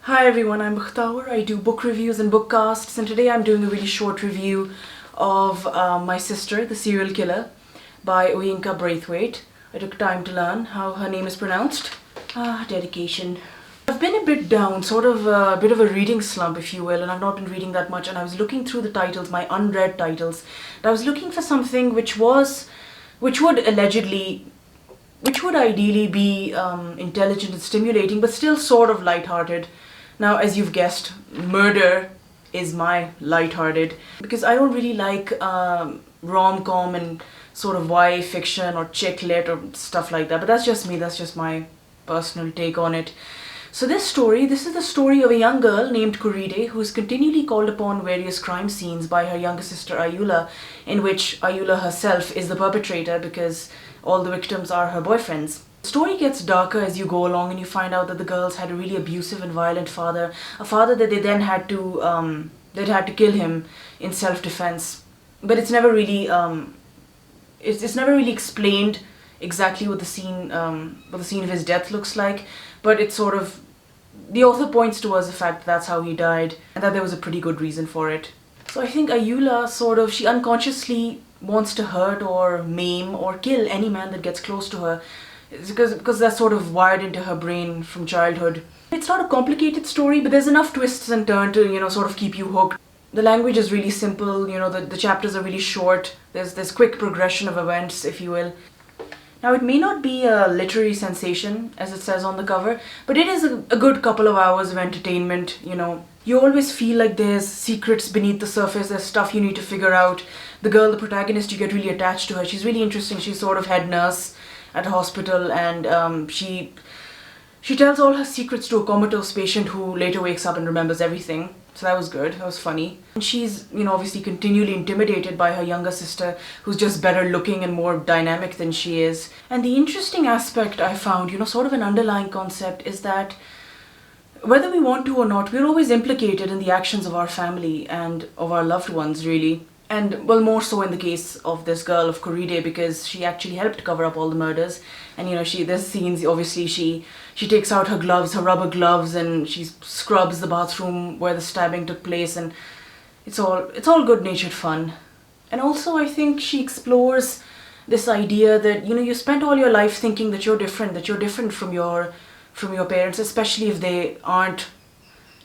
Hi everyone, I'm Bakhtawar. I do book reviews and book casts, and today I'm doing a really short review of My Sister, the Serial Killer by Oyinkan Braithwaite. I took time to learn how her name is pronounced. Dedication. I've been a bit down, sort of a bit of a reading slump if you will, and I've not been reading that much, and I was looking through the titles, my unread titles, and I was looking for something which would ideally be intelligent and stimulating, but still sort of lighthearted. Now, as you've guessed, murder is my lighthearted, because I don't really like rom-com and sort of YA fiction or chick lit or stuff like that, but that's just me, that's just my personal take on it. So this is the story of a young girl named Kuride who is continually called upon various crime scenes by her younger sister Ayula, in which Ayula herself is the perpetrator because all the victims are her boyfriends. The story gets darker as you go along, and you find out that the girls had a really abusive and violent father, a father that they then had to kill him in self-defense. But it's never really it's never really explained exactly what the scene of his death looks like, but it's sort of, the author points towards the fact that that's how he died and that there was a pretty good reason for it. So I think Ayula she unconsciously wants to hurt or maim or kill any man that gets close to her. It's because that's sort of wired into her brain from childhood. It's not a complicated story, but there's enough twists and turns to, sort of keep you hooked. The language is really simple, the chapters are really short, there's quick progression of events, if you will. Now, it may not be a literary sensation, as it says on the cover, but it is a good couple of hours of entertainment, You always feel like there's secrets beneath the surface, there's stuff you need to figure out. The girl, the protagonist, you get really attached to her. She's really interesting. She's sort of head nurse at a hospital, and she tells all her secrets to a comatose patient who later wakes up and remembers everything. So that was good, that was funny. And she's, obviously continually intimidated by her younger sister, who's just better looking and more dynamic than she is. And the interesting aspect I found, sort of an underlying concept, is that whether we want to or not, we're always implicated in the actions of our family and of our loved ones, really. And, well, more so in the case of this girl, of Kuride, because she actually helped cover up all the murders. And, there's scenes, obviously, she takes out her gloves, her rubber gloves, and she scrubs the bathroom where the stabbing took place, and it's all good-natured fun. And also, I think she explores this idea that, you spent all your life thinking that you're different from your parents, especially if they aren't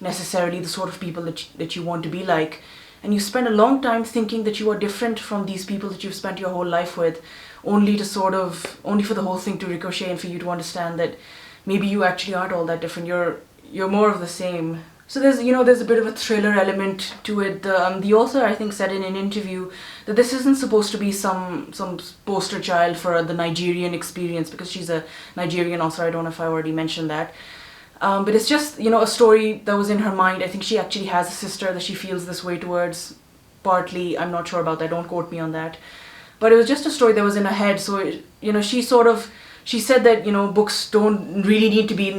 necessarily the sort of people that you want to be like. And you spend a long time thinking that you are different from these people that you've spent your whole life with, only for the whole thing to ricochet and for you to understand that maybe you actually aren't all that different, you're more of the same. So there's a bit of a thriller element to it. The author, I think, said in an interview that this isn't supposed to be some poster child for the Nigerian experience, because she's a Nigerian author. I don't know if I already mentioned that. But it's just, a story that was in her mind. I think she actually has a sister that she feels this way towards, partly. I'm not sure about that, don't quote me on that. But it was just a story that was in her head, so, she said that, novels don't really need to be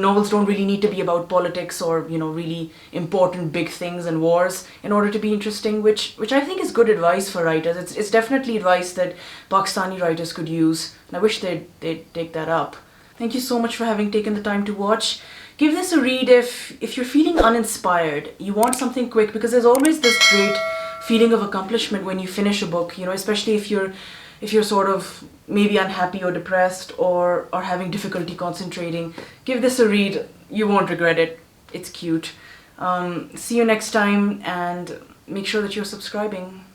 about politics or, really important big things and wars in order to be interesting, which I think is good advice for writers. It's definitely advice that Pakistani writers could use, and I wish they'd take that up. Thank you so much for having taken the time to watch. Give this a read if you're feeling uninspired, you want something quick, because there's always this great feeling of accomplishment when you finish a book, especially if you're sort of maybe unhappy or depressed or having difficulty concentrating. Give this a read, you won't regret it. It's cute. See you next time, and make sure that you're subscribing.